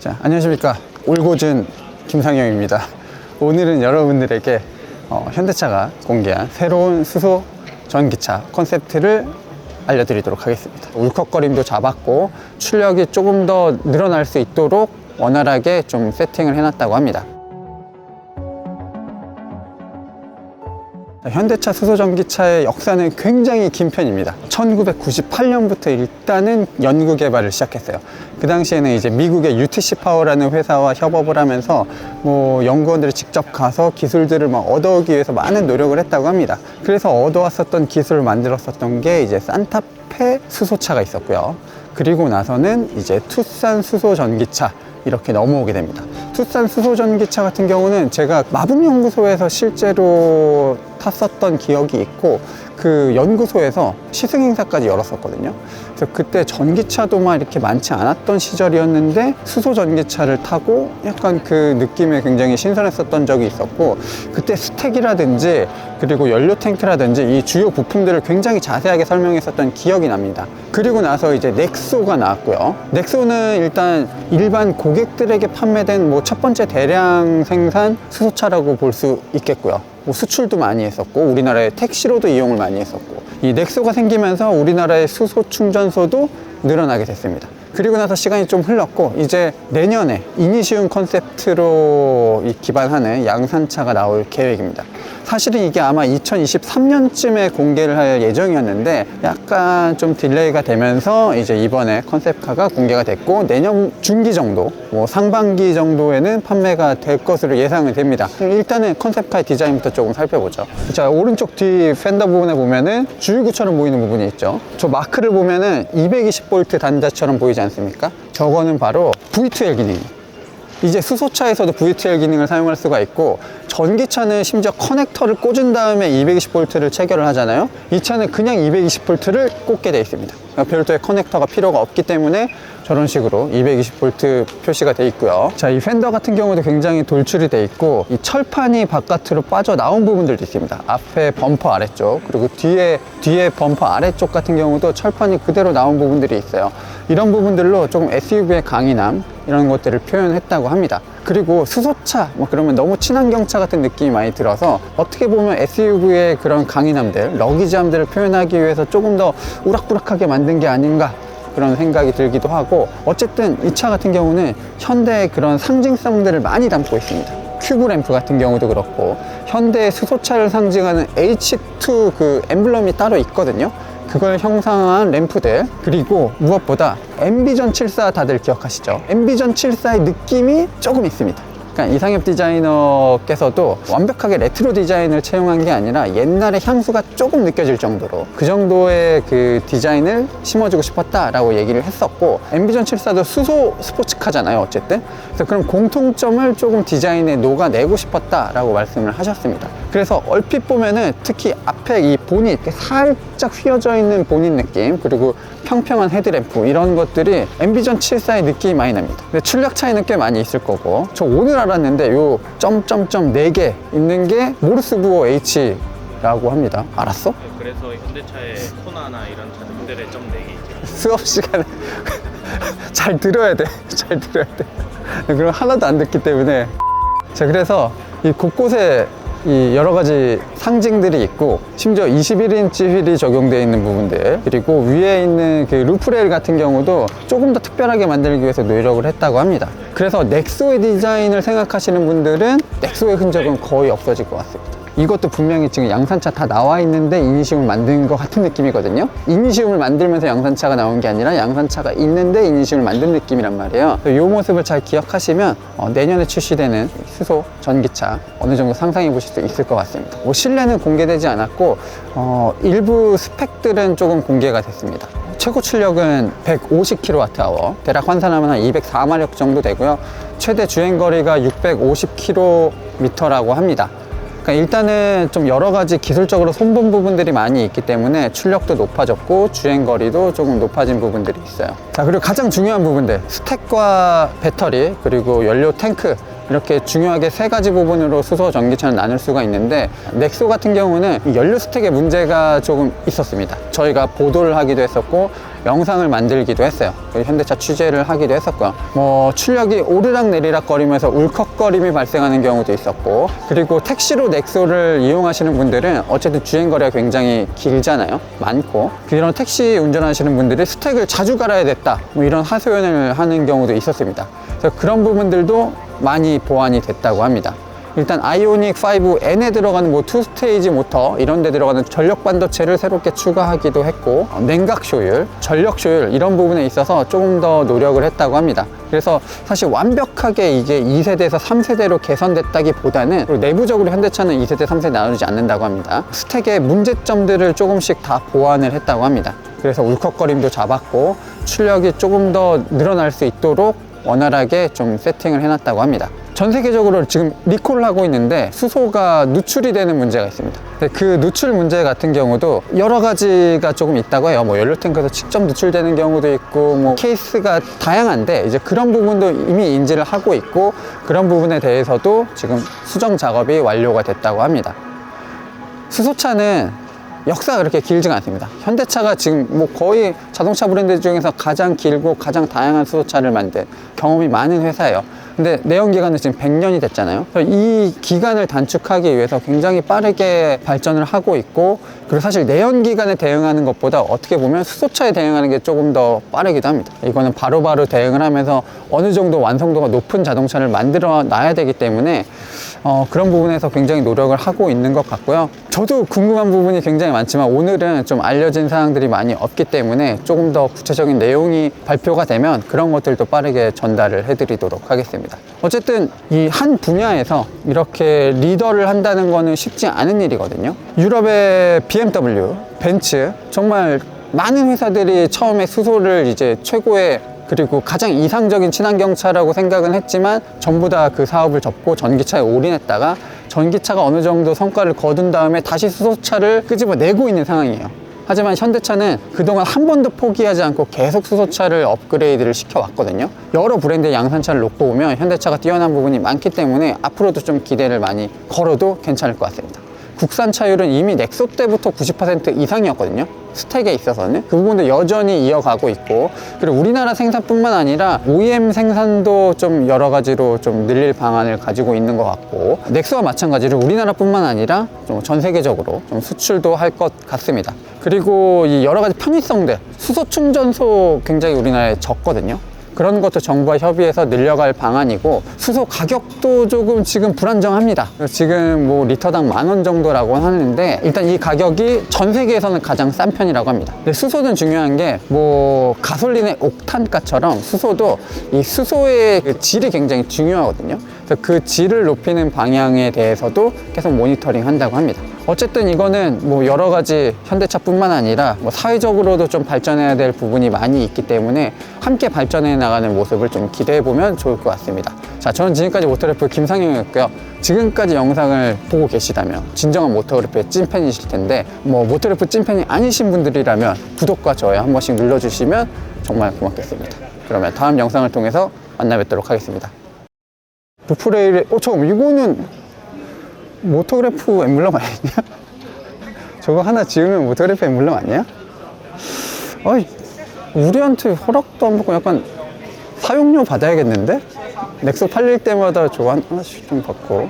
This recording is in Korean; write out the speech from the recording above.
자, 안녕하십니까. 올고준 김상영입니다. 오늘은 여러분들에게 현대차가 공개한 새로운 수소 전기차 컨셉트를 알려드리도록 하겠습니다. 울컥거림도 잡았고 출력이 조금 더 늘어날 수 있도록 원활하게 좀 세팅을 해놨다고 합니다. 현대차 수소전기차의 역사는 굉장히 긴 편입니다. 1998년부터 일단은 연구 개발을 시작했어요. 그 당시에는 이제 미국의 UTC 파워라는 회사와 협업을 하면서 연구원들이 직접 가서 기술들을 얻어오기 위해서 많은 노력을 했다고 합니다. 그래서 얻어왔었던 기술을 만들었었던 게 이제 산타페 수소차가 있었고요. 그리고 나서는 이제 투싼 수소전기차 이렇게 넘어오게 됩니다. 투싼 수소전기차 같은 경우는 제가 마북연구소에서 실제로 탔었던 기억이 있고 그 연구소에서 시승행사까지 열었었거든요. 그래서 그때 전기차도 막 이렇게 많지 않았던 시절이었는데 수소전기차를 타고 약간 그 느낌에 굉장히 신선했었던 적이 있었고, 그때 스택이라든지 그리고 연료 탱크라든지 이 주요 부품들을 굉장히 자세하게 설명했었던 기억이 납니다. 그리고 나서 이제 넥소가 나왔고요. 넥소는 일단 일반 고객들에게 판매된 첫 번째 대량 생산 수소차라고 볼 수 있겠고요. 수출도 많이 했었고 우리나라의 택시로도 이용을 많이 했었고, 이 넥소가 생기면서 우리나라의 수소 충전소도 늘어나게 됐습니다. 그리고 나서 시간이 좀 흘렀고 이제 내년에 이니시움 컨셉트로 기반하는 양산차가 나올 계획입니다. 사실은 이게 아마 2023년쯤에 공개를 할 예정이었는데 약간 좀 딜레이가 되면서 이제 이번에 컨셉카가 공개가 됐고 내년 중기 정도, 상반기 정도에는 판매가 될 것으로 예상이 됩니다. 일단은 컨셉카의 디자인부터 조금 살펴보죠. 자, 오른쪽 뒤 팬더 부분에 보면은 주유구처럼 보이는 부분이 있죠. 저 마크를 보면은 220V 단자처럼 보이지 않습니까? 저거는 바로 V2L 기능. 이제 수소차에서도 V2L 기능을 사용할 수가 있고, 전기차는 심지어 커넥터를 꽂은 다음에 220V를 체결을 하잖아요. 이 차는 그냥 220V를 꽂게 되어 있습니다. 별도의 커넥터가 필요가 없기 때문에 저런 식으로 220V 표시가 되어 있고요. 자, 이 팬더 같은 경우도 굉장히 돌출이 되어 있고 이 철판이 바깥으로 빠져나온 부분들도 있습니다. 앞에 범퍼 아래쪽, 그리고 뒤에 범퍼 아래쪽 같은 경우도 철판이 그대로 나온 부분들이 있어요. 이런 부분들로 조금 SUV의 강인함 이런 것들을 표현했다고 합니다. 그리고 수소차 그러면 너무 친환경차 같은 느낌이 많이 들어서 어떻게 보면 SUV의 그런 강인함들, 러기지함들을 표현하기 위해서 조금 더 우락부락하게 만든 게 아닌가 그런 생각이 들기도 하고, 어쨌든 이 차 같은 경우는 현대의 그런 상징성들을 많이 담고 있습니다. 큐브 램프 같은 경우도 그렇고 현대의 수소차를 상징하는 H2 그 엠블럼이 따로 있거든요. 그걸 형상한 램프들, 그리고 무엇보다 앰비전 74 다들 기억하시죠? 앰비전 74의 느낌이 조금 있습니다. 그러니까 이상엽 디자이너께서도 완벽하게 레트로 디자인을 채용한 게 아니라 옛날의 향수가 조금 느껴질 정도로 그 정도의 그 디자인을 심어주고 싶었다라고 얘기를 했었고, 앰비전 74도 수소 스포츠카잖아요 어쨌든. 그래서 그런 공통점을 조금 디자인에 녹아내고 싶었다라고 말씀을 하셨습니다. 그래서 얼핏 보면은 특히 앞에 이 보닛, 살짝 휘어져 있는 보닛 느낌, 그리고 평평한 헤드램프 이런 것들이 앰비전 74의 느낌이 많이 납니다. 근데 출력 차이는 꽤 많이 있을 거고, 저 오늘 알았는데 요 점점점 4개 있는 게 모르스부호 H라고 합니다. 알았어? 네, 그래서 현대차의 코나나 이런 차들의 점 4개 있죠. 수업 시간에 잘 들어야 돼. 잘 들어야 돼. 그럼 하나도 안 듣기 때문에. 자, 그래서 이 곳곳에 이 여러 가지 상징들이 있고, 심지어 21인치 휠이 적용되어 있는 부분들, 그리고 위에 있는 그 루프레일 같은 경우도 조금 더 특별하게 만들기 위해서 노력을 했다고 합니다. 그래서 넥소의 디자인을 생각하시는 분들은 넥소의 흔적은 거의 없어질 것 같습니다. 이것도 분명히 지금 양산차 다 나와 있는데 이니시움을 만든 것 같은 느낌이거든요. 이니시움을 만들면서 양산차가 나온 게 아니라 양산차가 있는데 이니시움을 만든 느낌이란 말이에요. 이 모습을 잘 기억하시면 내년에 출시되는 수소 전기차 어느 정도 상상해 보실 수 있을 것 같습니다. 실내는 공개되지 않았고 일부 스펙들은 조금 공개가 됐습니다. 최고 출력은 150kWh, 대략 환산하면 한 204마력 정도 되고요. 최대 주행거리가 650km라고 합니다. 그러니까 일단은 좀 여러 가지 기술적으로 손본 부분들이 많이 있기 때문에 출력도 높아졌고 주행거리도 조금 높아진 부분들이 있어요. 자, 그리고 가장 중요한 부분들, 스택과 배터리 그리고 연료 탱크, 이렇게 중요하게 3가지 부분으로 수소 전기차는 나눌 수가 있는데, 넥소 같은 경우는 연료 스택에 문제가 조금 있었습니다. 저희가 보도를 하기도 했었고 영상을 만들기도 했어요. 현대차 취재를 하기도 했었고요. 뭐 출력이 오르락 내리락 거리면서 울컥거림이 발생하는 경우도 있었고, 그리고 택시로 넥소를 이용하시는 분들은 어쨌든 주행거리가 굉장히 길잖아요. 많고, 이런 택시 운전하시는 분들이 스택을 자주 갈아야 됐다, 뭐 이런 하소연을 하는 경우도 있었습니다. 그래서 그런 부분들도 많이 보완이 됐다고 합니다. 일단 아이오닉 5N에 들어가는 뭐 투스테이지 모터 이런 데 들어가는 전력 반도체를 새롭게 추가하기도 했고, 냉각 효율, 전력 효율 이런 부분에 있어서 조금 더 노력을 했다고 합니다. 그래서 사실 완벽하게 이게 2세대에서 3세대로 개선됐다기보다는, 그리고 내부적으로 현대차는 2세대, 3세대 나누지 않는다고 합니다. 스택의 문제점들을 조금씩 다 보완을 했다고 합니다. 그래서 울컥거림도 잡았고 출력이 조금 더 늘어날 수 있도록 원활하게 좀 세팅을 해놨다고 합니다. 전 세계적으로 지금 리콜을 하고 있는데 수소가 누출이 되는 문제가 있습니다. 그 누출 문제 같은 경우도 여러 가지가 조금 있다고 해요. 뭐 연료탱크에서 직접 누출되는 경우도 있고, 뭐 케이스가 다양한데 이제 그런 부분도 이미 인지를 하고 있고, 그런 부분에 대해서도 지금 수정 작업이 완료가 됐다고 합니다. 수소차는 역사가 그렇게 길지가 않습니다. 현대차가 지금 뭐 거의 자동차 브랜드 중에서 가장 길고 가장 다양한 수소차를 만든 경험이 많은 회사예요. 근데 내연기관은 지금 100년이 됐잖아요. 그래서 이 기간을 단축하기 위해서 굉장히 빠르게 발전을 하고 있고, 그리고 사실 내연기관에 대응하는 것보다 어떻게 보면 수소차에 대응하는 게 조금 더 빠르기도 합니다. 이거는 바로바로 대응을 하면서 어느 정도 완성도가 높은 자동차를 만들어 놔야 되기 때문에 그런 부분에서 굉장히 노력을 하고 있는 것 같고요. 저도 궁금한 부분이 굉장히 많지만 오늘은 좀 알려진 사항들이 많이 없기 때문에 조금 더 구체적인 내용이 발표가 되면 그런 것들도 빠르게 전달을 해드리도록 하겠습니다. 어쨌든 이 한 분야에서 이렇게 리더를 한다는 거는 쉽지 않은 일이거든요. 유럽의 BMW, 벤츠, 정말 많은 회사들이 처음에 수소를 이제 최고의, 그리고 가장 이상적인 친환경차라고 생각은 했지만 전부 다 그 사업을 접고 전기차에 올인했다가 전기차가 어느 정도 성과를 거둔 다음에 다시 수소차를 끄집어내고 있는 상황이에요. 하지만 현대차는 그동안 한 번도 포기하지 않고 계속 수소차를 업그레이드를 시켜왔거든요. 여러 브랜드의 양산차를 놓고 보면 현대차가 뛰어난 부분이 많기 때문에 앞으로도 좀 기대를 많이 걸어도 괜찮을 것 같습니다. 국산 차율은 이미 넥소 때부터 90% 이상이었거든요. 스택에 있어서는 그 부분도 여전히 이어가고 있고, 그리고 우리나라 생산뿐만 아니라 OEM 생산도 좀 여러 가지로 좀 늘릴 방안을 가지고 있는 것 같고, 넥소와 마찬가지로 우리나라뿐만 아니라 좀 전 세계적으로 좀 수출도 할 것 같습니다. 그리고 이 여러 가지 편의성들, 수소 충전소 굉장히 우리나라에 적거든요. 그런 것도 정부와 협의해서 늘려갈 방안이고, 수소 가격도 조금 지금 불안정합니다. 지금 뭐 리터당 10,000원 정도라고 하는데, 일단 이 가격이 전 세계에서는 가장 싼 편이라고 합니다. 근데 수소는 중요한 게 뭐 가솔린의 옥탄가처럼 수소도 이 수소의 그 질이 굉장히 중요하거든요. 그래서 그 질을 높이는 방향에 대해서도 계속 모니터링 한다고 합니다. 어쨌든 이거는 뭐 여러 가지 현대차뿐만 아니라 뭐 사회적으로도 좀 발전해야 될 부분이 많이 있기 때문에 함께 발전해 나가는 모습을 좀 기대해 보면 좋을 것 같습니다. 자, 저는 지금까지 모터래프 김상영이었고요. 지금까지 영상을 보고 계시다면 진정한 모터래프의 찐팬이실 텐데, 뭐 모터래프 찐팬이 아니신 분들이라면 구독과 좋아요 한 번씩 눌러주시면 정말 고맙겠습니다. 그러면 다음 영상을 통해서 만나 뵙도록 하겠습니다. 루프레일의 잠깐만, 이거는 모토그래프 엠블럼 아니냐? 저거 하나 지으면 모토그래프 엠블럼 아니야? 어이, 우리한테 허락도 안 받고 약간 사용료 받아야겠는데? 넥소 팔릴 때마다 저거 하나씩 좀 받고.